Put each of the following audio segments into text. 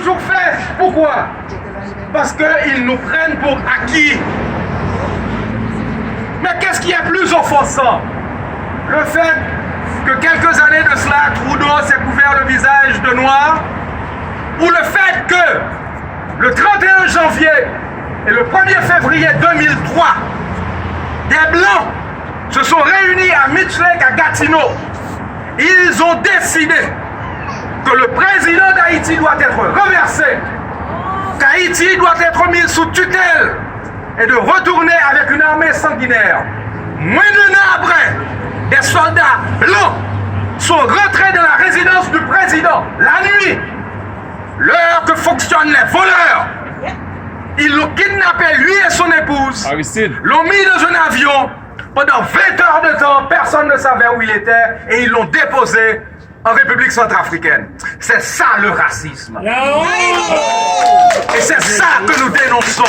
toujours fait. Pourquoi? Parce qu'ils nous prennent pour acquis. Mais qu'est-ce qui est plus offensant? Le fait que quelques années de cela, Trudeau s'est couvert le visage de noir, ou le fait que le 31 janvier et le 1er février 2003, des Blancs se sont réunis à Mitch Lake à Gatineau. Ils ont décidé que le président d'Haïti doit être reversé, qu'Haïti doit être mis sous tutelle et de retourner avec une armée sanguinaire. Moins d'un an après, des soldats blancs sont rentrés dans la résidence du président la nuit, l'heure que fonctionnent les voleurs. Ils l'ont kidnappé, lui et son épouse, l'ont mis dans un avion. Pendant 20 heures de temps, personne ne savait où il était et ils l'ont déposé en République centrafricaine. C'est ça le racisme. Et c'est ça que nous dénonçons.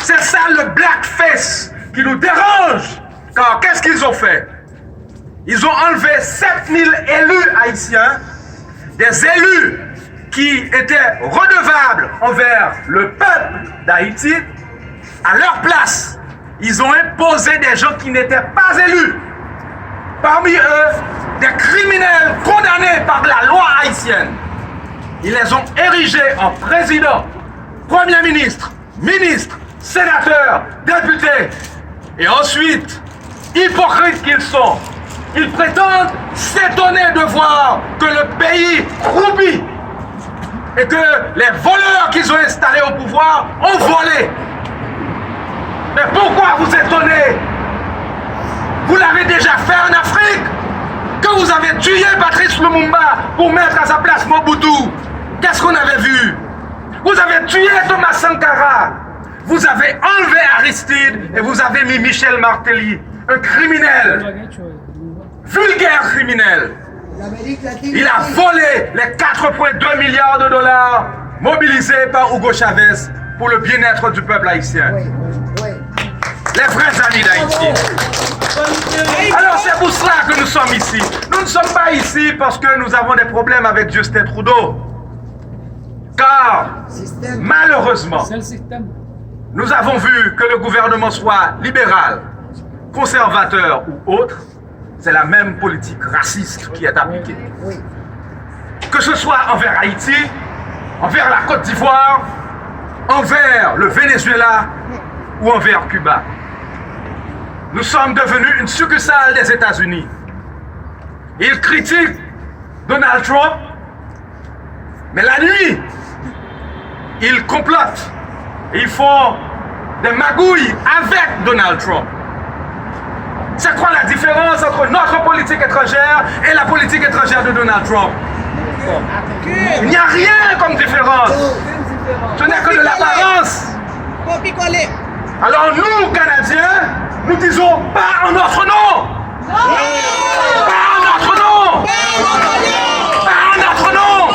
C'est ça le blackface qui nous dérange. Car qu'est-ce qu'ils ont fait? Ils ont enlevé 7000 élus haïtiens, des élus qui étaient redevables envers le peuple d'Haïti. À leur place, ils ont imposé des gens qui n'étaient pas élus. Parmi eux, des criminels condamnés par la loi haïtienne. Ils les ont érigés en président, premier ministre, ministre, sénateur, député. Et ensuite, hypocrites qu'ils sont, ils prétendent s'étonner de voir que le pays croupit et que les voleurs qu'ils ont installés au pouvoir ont volé. Mais pourquoi vous étonnez? Vous l'avez déjà fait en Afrique, quand vous avez tué Patrice Lumumba pour mettre à sa place Mobutu. Qu'est-ce qu'on avait vu? Vous avez tué Thomas Sankara. Vous avez enlevé Aristide et vous avez mis Michel Martelly, un criminel, vulgaire criminel. Il a volé les 4,2 milliards de dollars mobilisés par Hugo Chavez pour le bien-être du peuple haïtien. Les vrais amis d'Haïti. Alors c'est pour cela que nous sommes ici. Nous ne sommes pas ici parce que nous avons des problèmes avec Justin Trudeau. Car, malheureusement, nous avons vu que le gouvernement soit libéral, conservateur ou autre, c'est la même politique raciste qui est appliquée. Que ce soit envers Haïti, envers la Côte d'Ivoire, envers le Venezuela ou envers Cuba. Nous sommes devenus une succursale des États-Unis. Ils critiquent Donald Trump, mais la nuit, ils complotent. Ils font des magouilles avec Donald Trump. C'est quoi la différence entre notre politique étrangère et la politique étrangère de Donald Trump? Il n'y a rien comme différence. Ce n'est que de l'apparence. Alors nous, Canadiens, nous disons pas en notre nom. Pas en notre nom. Pas en notre nom.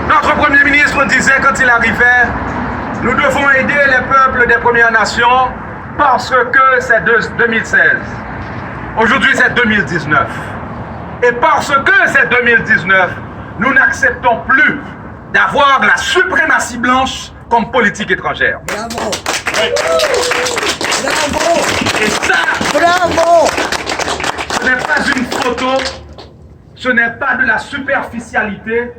Notre Premier ministre disait quand il arrivait, nous devons aider les peuples des Premières Nations parce que c'est 2016. Aujourd'hui c'est 2019. Et parce que c'est 2019, nous n'acceptons plus d'avoir la suprématie blanche comme politique étrangère. Bravo. Et ça, Bravo. ce n'est pas une photo, ce n'est pas de la superficialité,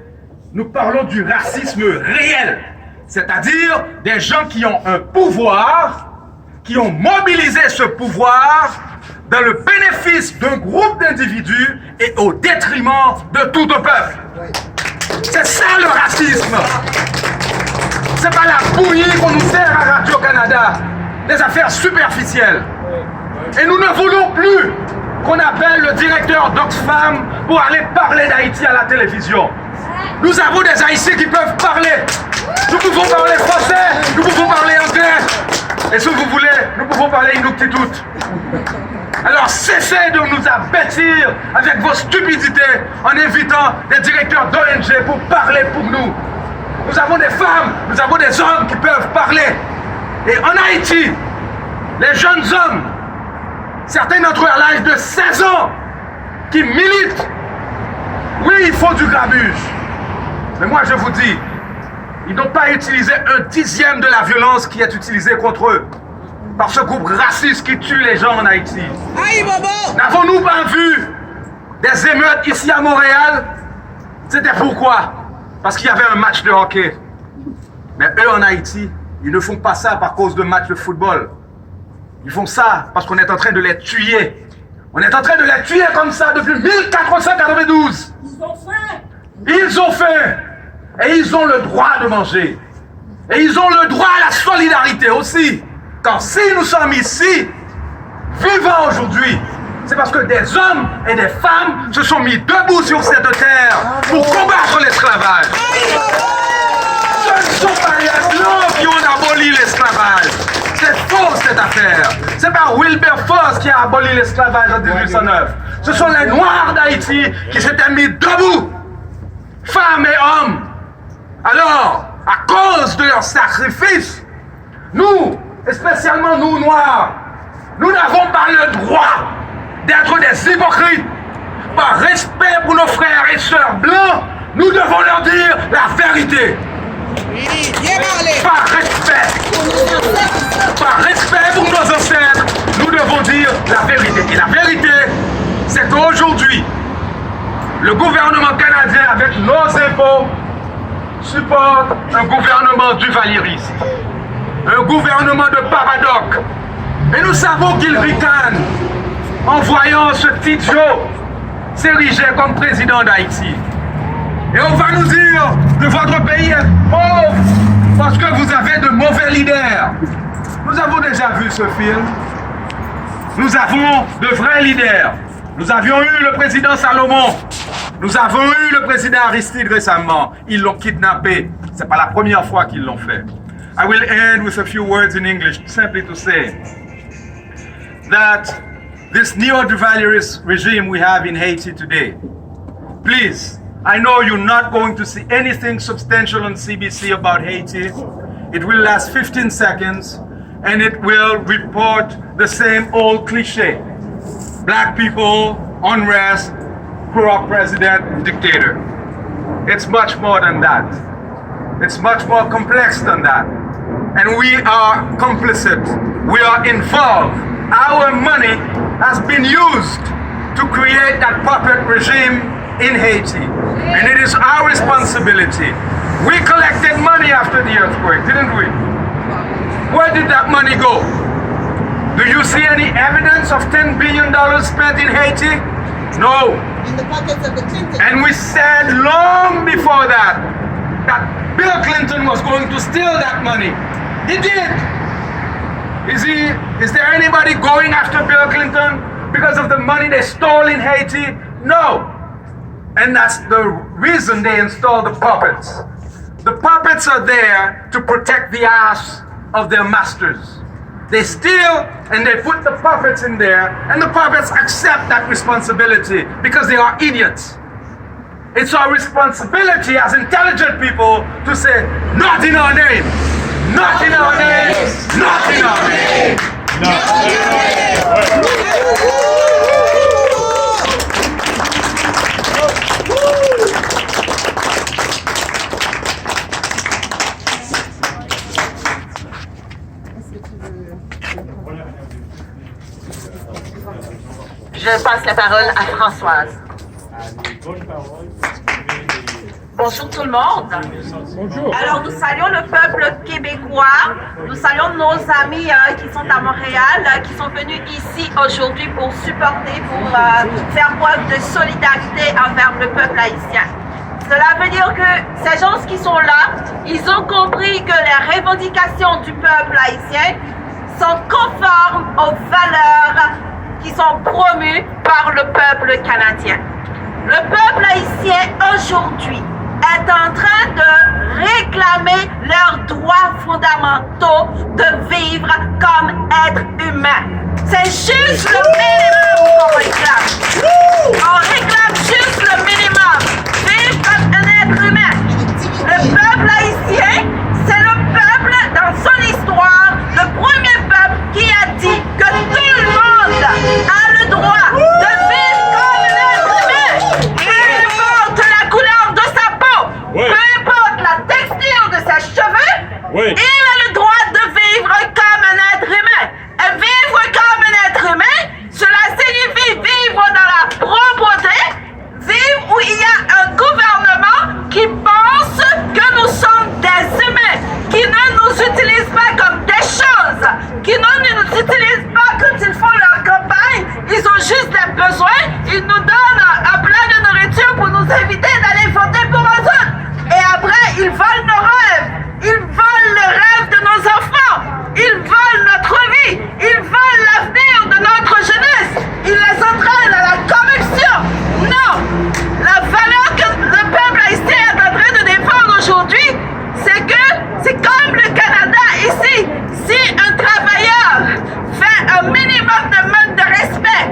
nous parlons du racisme réel. C'est-à-dire des gens qui ont un pouvoir, qui ont mobilisé ce pouvoir dans le bénéfice d'un groupe d'individus et au détriment de tout un peuple. C'est ça le racisme. C'est pas la bouillie qu'on nous sert à Radio-Canada, des affaires superficielles. Et nous ne voulons plus qu'on appelle le directeur d'Oxfam pour aller parler d'Haïti à la télévision. Nous avons des Haïtiens qui peuvent parler. Nous pouvons parler français, nous pouvons parler anglais. Et si vous voulez, nous pouvons parler inuktitut. Alors cessez de nous abattir avec vos stupidités en invitant des directeurs d'ONG pour parler pour nous. Nous avons des femmes, nous avons des hommes qui peuvent parler. Et en Haïti, les jeunes hommes, certains d'entre eux à l'âge de 16 ans, qui militent, oui, il faut du grabuge. Mais moi je vous dis, ils n'ont pas utilisé un dixième de la violence qui est utilisée contre eux par ce groupe raciste qui tue les gens en Haïti. N'avons-nous pas vu des émeutes ici à Montréal? C'était pourquoi? Parce qu'il y avait un match de hockey. Mais eux en Haïti, ils ne font pas ça par cause de matchs de football. Ils font ça parce qu'on est en train de les tuer. On est en train de les tuer comme ça depuis 1492. Ils ont faim. Ils ont faim. Et ils ont le droit de manger. Et ils ont le droit à la solidarité aussi. Car si nous sommes ici, vivants aujourd'hui, c'est parce que des hommes et des femmes se sont mis debout sur cette terre pour combattre l'esclavage. Ce ne sont pas les Blancs qui ont aboli l'esclavage. C'est faux cette affaire. C'est pas Wilberforce qui a aboli l'esclavage en 1809. Ce sont les Noirs d'Haïti qui s'étaient mis debout, femmes et hommes. Alors, à cause de leur sacrifice, nous, et spécialement nous Noirs, nous n'avons pas le droit d'être des hypocrites. Par respect pour nos frères et sœurs blancs, nous devons leur dire la vérité. Par respect pour nos ancêtres, nous devons dire la vérité. Et la vérité, c'est qu'aujourd'hui, le gouvernement canadien, avec nos impôts, supporte un gouvernement duvalieriste, un gouvernement de Papadoc. Et nous savons qu'il ricane en voyant ce petit Joe s'ériger comme président d'Haïti. Et on va nous dire que votre pays est pauvre parce que vous avez de mauvais leaders. Nous avons déjà vu ce film. Nous avons de vrais leaders. Nous avions eu le président Salomon. Nous avons eu le président Aristide récemment. Ils l'ont kidnappé. Ce n'est pas la première fois qu'ils l'ont fait. I will end with a few words in English, simply to say that this neo-duvalierist regime we have in Haiti today, please, I know you're not going to see anything substantial on CBC about Haiti. It will last 15 seconds and it will report the same old cliche. Black people, unrest, corrupt president, dictator. It's much more than that. It's much more complex than that. And we are complicit. We are involved. Our money has been used to create that puppet regime in Haiti. And it is our responsibility. We collected money after the earthquake, didn't we? Where did that money go? Do you see any evidence of $10 billion spent in Haiti? No. In the pockets of the Clinton. And we said long before that Bill Clinton was going to steal that money. He did. Is there anybody going after Bill Clinton because of the money they stole in Haiti? No. And that's the reason they installed the puppets. The puppets are there to protect the ass of their masters. They steal and they put the puppets in there, and the puppets accept that responsibility because they are idiots. It's our responsibility as intelligent people to say, not in our name, not in our name, not in our name. Not in our name. Je passe la parole à Françoise. Bonjour tout le monde. Bonjour. Alors nous saluons le peuple québécois, nous saluons nos amis qui sont à Montréal, qui sont venus ici aujourd'hui pour supporter, pour faire preuve de solidarité envers le peuple haïtien. Cela veut dire que ces gens qui sont là, ils ont compris que les revendications du peuple haïtien sont conformes aux valeurs qui sont promues par le peuple canadien. Le peuple haïtien aujourd'hui est en train de réclamer leurs droits fondamentaux de vivre comme être humain. C'est juste le minimum qu'on réclame. On réclame juste le minimum. Vivre comme un être humain. Le peuple haïtien, c'est le peuple dans son histoire, le premier peuple qui a dit que tout le monde a le droit de vivre comme un être humain. Peu importe la couleur de sa peau. Peu Oui. Il a le droit de vivre comme un être humain. Et vivre comme un être humain, cela signifie vivre dans la propreté, vivre où il y a un gouvernement qui pense que nous sommes des humains, qui ne nous utilise pas comme des choses, qui ne nous utilisent pas quand ils font leur campagne, ils ont juste des besoins, ils nous donnent un plat de nourriture pour nous éviter d'aller voter pour eux autres. Et après, ils volent nos rêves, ils volent le rêve de nos enfants, ils volent notre vie, ils volent l'avenir de notre jeunesse, ils les entraînent à la corruption. Non, la valeur que le peuple haïtien est en train de défendre aujourd'hui, c'est que c'est comme le Canada ici. Si un travailleur fait un minimum de manque de respect,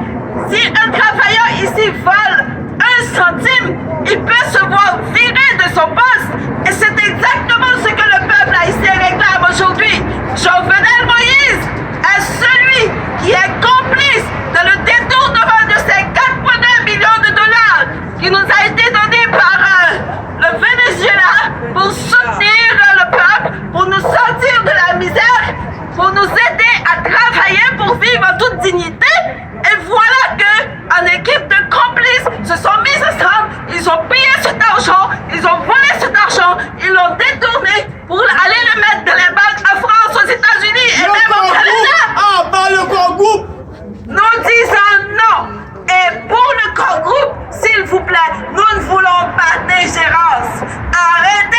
si un travailleur ici vole 1 centime, il peut se voir virer de son poste. Et c'est exactement ce que le peuple haïtien réclame aujourd'hui. Jovenel Moïse est celui qui est complice dans le détournement de ces 4,2 millions de dollars qui nous a été donné par le Venezuela pour soutenir le peuple, pour nous sortir de la misère, pour nous aider à travailler pour vivre en toute dignité. Et voilà que, en équipe de complices, se sont mis ensemble, ils ont payé cet argent, ils ont volé cet argent, ils l'ont détourné pour aller le mettre dans les banques en France, aux États-Unis et même au Canada. Ah, bah le grand groupe. Nous disons non. Et pour le grand groupe, s'il vous plaît, nous ne voulons pas d'ingérence. Arrêtez